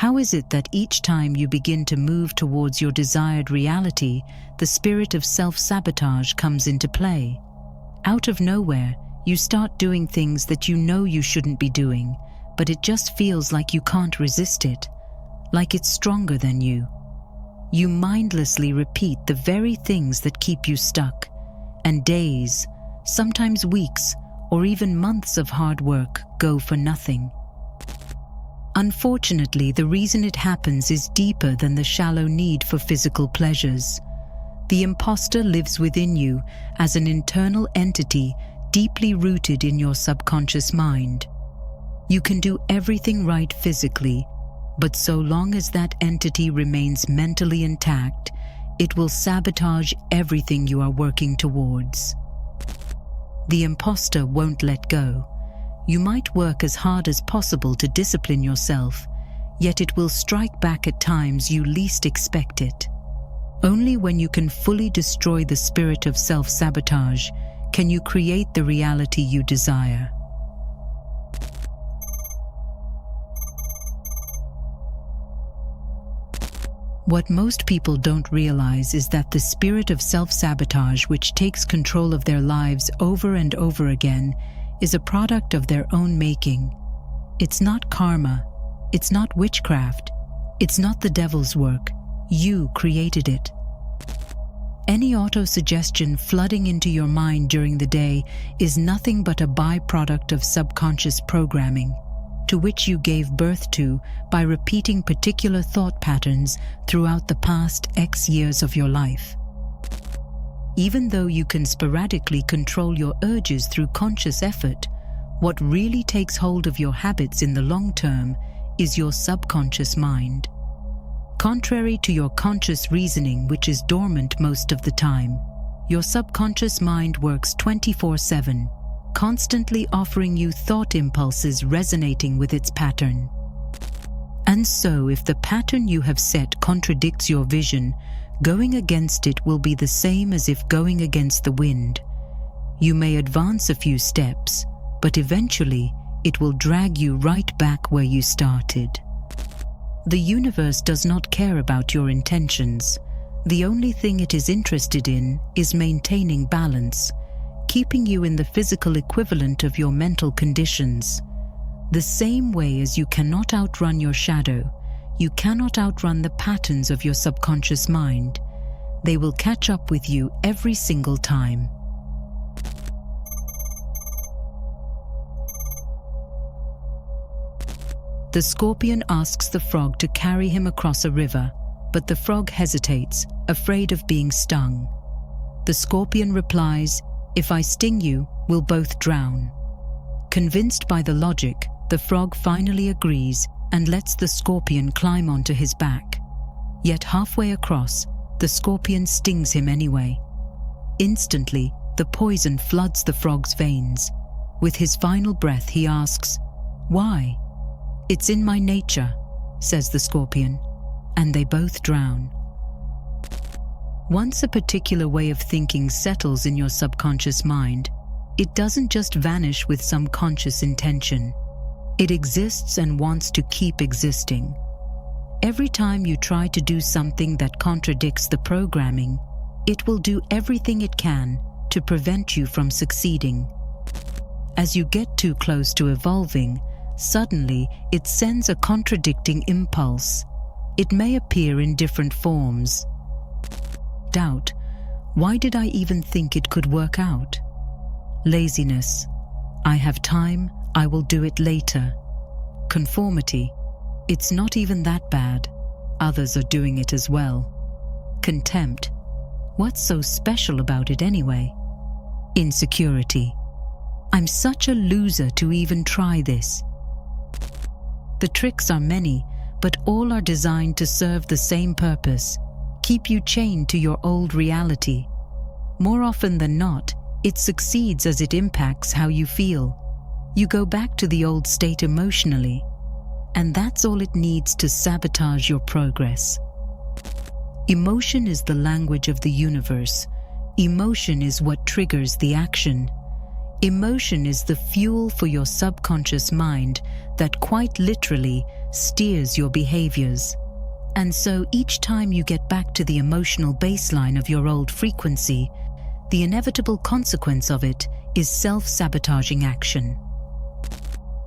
How is it that each time you begin to move towards your desired reality, the spirit of self-sabotage comes into play? Out of nowhere, you start doing things that you know you shouldn't be doing, but it just feels like you can't resist it, like it's stronger than you. You mindlessly repeat the very things that keep you stuck, and days, sometimes weeks, or even months of hard work go for nothing. Unfortunately, the reason it happens is deeper than the shallow need for physical pleasures. The imposter lives within you as an internal entity deeply rooted in your subconscious mind. You can do everything right physically, but so long as that entity remains mentally intact, it will sabotage everything you are working towards. The imposter won't let go. You might work as hard as possible to discipline yourself, yet it will strike back at times you least expect it. Only when you can fully destroy the spirit of self-sabotage can you create the reality you desire. What most people don't realize is that the spirit of self-sabotage, which takes control of their lives over and over again, is a product of their own making. It's not karma. It's not witchcraft. It's not the devil's work. You created it. Any auto-suggestion flooding into your mind during the day is nothing but a byproduct of subconscious programming, to which you gave birth to by repeating particular thought patterns throughout the past X years of your life. Even though you can sporadically control your urges through conscious effort, what really takes hold of your habits in the long term is your subconscious mind. Contrary to your conscious reasoning, which is dormant most of the time, your subconscious mind works 24/7, constantly offering you thought impulses resonating with its pattern. And so, if the pattern you have set contradicts your vision, going against it will be the same as if going against the wind. You may advance a few steps, but eventually it will drag you right back where you started. The universe does not care about your intentions. The only thing it is interested in is maintaining balance, keeping you in the physical equivalent of your mental conditions. The same way as you cannot outrun your shadow, you cannot outrun the patterns of your subconscious mind. They will catch up with you every single time. The scorpion asks the frog to carry him across a river, but the frog hesitates, afraid of being stung. The scorpion replies, "If I sting you, we'll both drown." Convinced by the logic, the frog finally agrees and lets the scorpion climb onto his back. Yet halfway across, the scorpion stings him anyway. Instantly, the poison floods the frog's veins. With his final breath, he asks, "Why?" "It's in my nature," says the scorpion, and they both drown. Once a particular way of thinking settles in your subconscious mind, it doesn't just vanish with some conscious intention. It exists and wants to keep existing. Every time you try to do something that contradicts the programming, it will do everything it can to prevent you from succeeding. As you get too close to evolving, suddenly it sends a contradicting impulse. It may appear in different forms. Doubt. Why did I even think it could work out? Laziness. I have time, I will do it later. Conformity. It's not even that bad. Others are doing it as well. Contempt. What's so special about it anyway? Insecurity. I'm such a loser to even try this. The tricks are many, but all are designed to serve the same purpose: keep you chained to your old reality. More often than not, it succeeds as it impacts how you feel. You go back to the old state emotionally, and that's all it needs to sabotage your progress. Emotion is the language of the universe. Emotion is what triggers the action. Emotion is the fuel for your subconscious mind that quite literally steers your behaviors. And so each time you get back to the emotional baseline of your old frequency, the inevitable consequence of it is self-sabotaging action.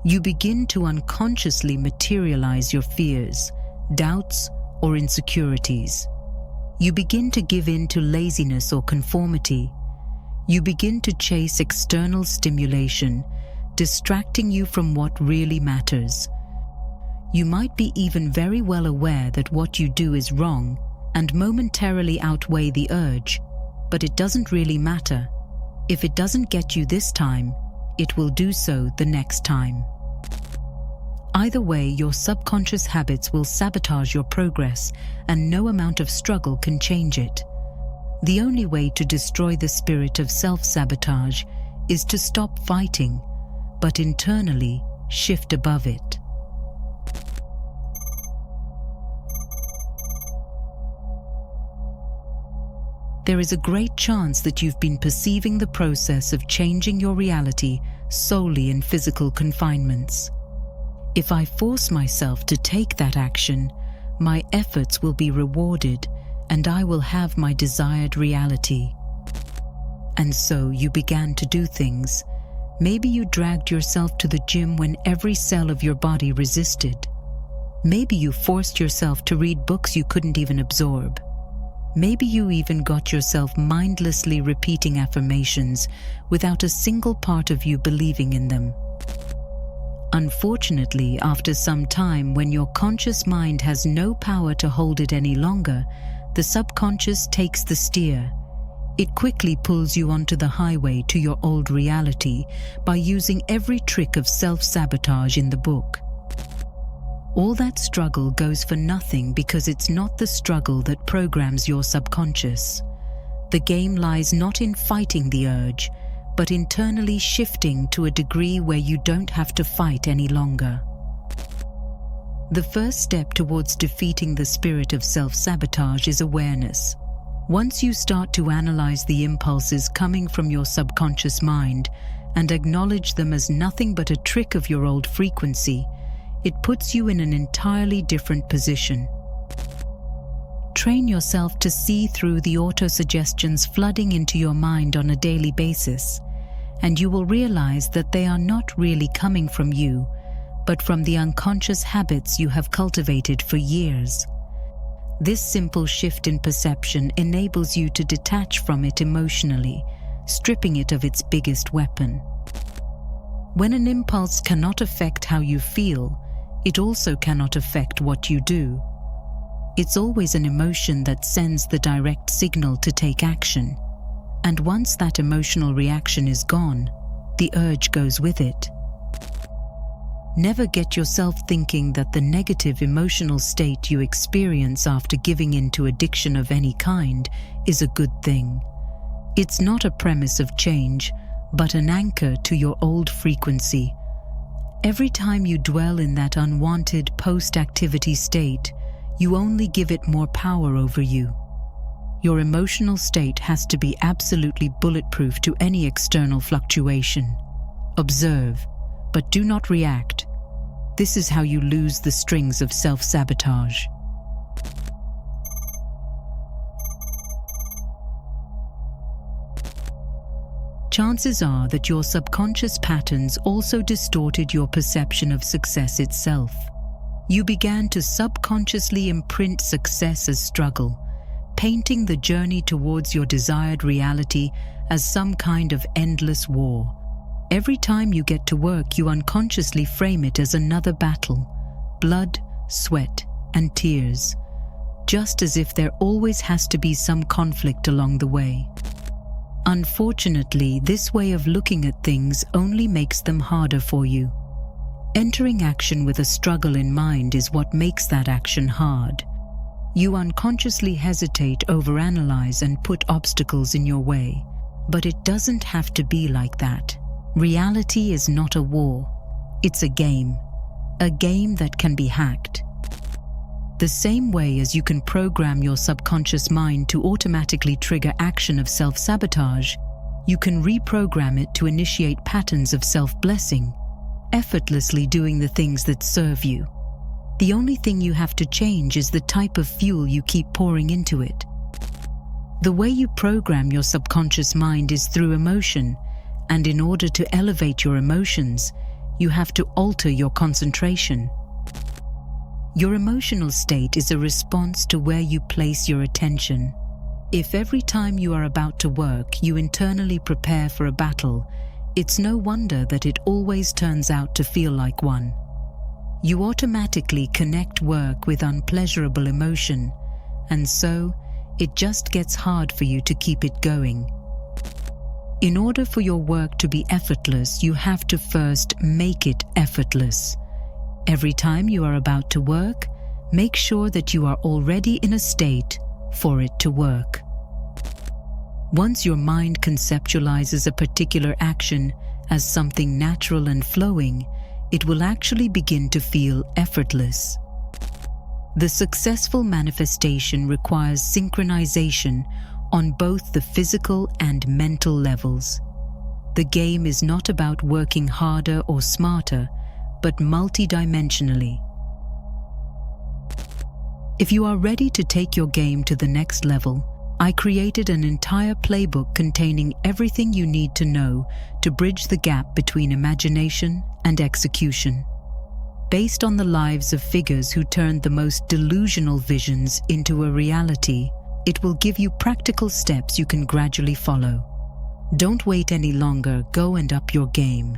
You begin to unconsciously materialize your fears, doubts, or insecurities. You begin to give in to laziness or conformity. You begin to chase external stimulation, distracting you from what really matters. You might be even very well aware that what you do is wrong and momentarily outweigh the urge, but it doesn't really matter. If it doesn't get you this time, it will do so the next time. Either way, your subconscious habits will sabotage your progress, and no amount of struggle can change it. The only way to destroy the spirit of self-sabotage is to stop fighting, but internally shift above it. There is a great chance that you've been perceiving the process of changing your reality solely in physical confinements. If I force myself to take that action, my efforts will be rewarded and I will have my desired reality. And so you began to do things. Maybe you dragged yourself to the gym when every cell of your body resisted. Maybe you forced yourself to read books you couldn't even absorb. Maybe you even got yourself mindlessly repeating affirmations without a single part of you believing in them. Unfortunately, after some time, when your conscious mind has no power to hold it any longer, the subconscious takes the steer. It quickly pulls you onto the highway to your old reality by using every trick of self-sabotage in the book. All that struggle goes for nothing because it's not the struggle that programs your subconscious. The game lies not in fighting the urge, but internally shifting to a degree where you don't have to fight any longer. The first step towards defeating the spirit of self-sabotage is awareness. Once you start to analyze the impulses coming from your subconscious mind and acknowledge them as nothing but a trick of your old frequency, it puts you in an entirely different position. Train yourself to see through the auto-suggestions flooding into your mind on a daily basis, and you will realize that they are not really coming from you, but from the unconscious habits you have cultivated for years. This simple shift in perception enables you to detach from it emotionally, stripping it of its biggest weapon. When an impulse cannot affect how you feel, it also cannot affect what you do. It's always an emotion that sends the direct signal to take action, and once that emotional reaction is gone, the urge goes with it. Never get yourself thinking that the negative emotional state you experience after giving in to addiction of any kind is a good thing. It's not a premise of change, but an anchor to your old frequency. Every time you dwell in that unwanted post-activity state, you only give it more power over you. Your emotional state has to be absolutely bulletproof to any external fluctuation. Observe, but do not react. This is how you lose the strings of self-sabotage. Chances are that your subconscious patterns also distorted your perception of success itself. You began to subconsciously imprint success as struggle, painting the journey towards your desired reality as some kind of endless war. Every time you get to work, you unconsciously frame it as another battle, blood, sweat, and tears, just as if there always has to be some conflict along the way. Unfortunately, this way of looking at things only makes them harder for you. Entering action with a struggle in mind is what makes that action hard. You unconsciously hesitate, overanalyze, and put obstacles in your way. But it doesn't have to be like that. Reality is not a war. It's a game that can be hacked. The same way as you can program your subconscious mind to automatically trigger action of self-sabotage, You can reprogram it to initiate patterns of self-blessing, effortlessly doing the things that serve you. The only thing you have to change is the type of fuel you keep pouring into it. The way you program your subconscious mind is through emotion, and in order to elevate your emotions, you have to alter your concentration. Your emotional state is a response to where you place your attention. If every time you are about to work, you internally prepare for a battle, it's no wonder that it always turns out to feel like one. You automatically connect work with unpleasurable emotion, and so it just gets hard for you to keep it going. In order for your work to be effortless, you have to first make it effortless. Every time you are about to work, make sure that you are already in a state for it to work. Once your mind conceptualizes a particular action as something natural and flowing, it will actually begin to feel effortless. The successful manifestation requires synchronization on both the physical and mental levels. The game is not about working harder or smarter, but multidimensionally. If you are ready to take your game to the next level, I created an entire playbook containing everything you need to know to bridge the gap between imagination and execution. Based on the lives of figures who turned the most delusional visions into a reality, it will give you practical steps you can gradually follow. Don't wait any longer, go and up your game.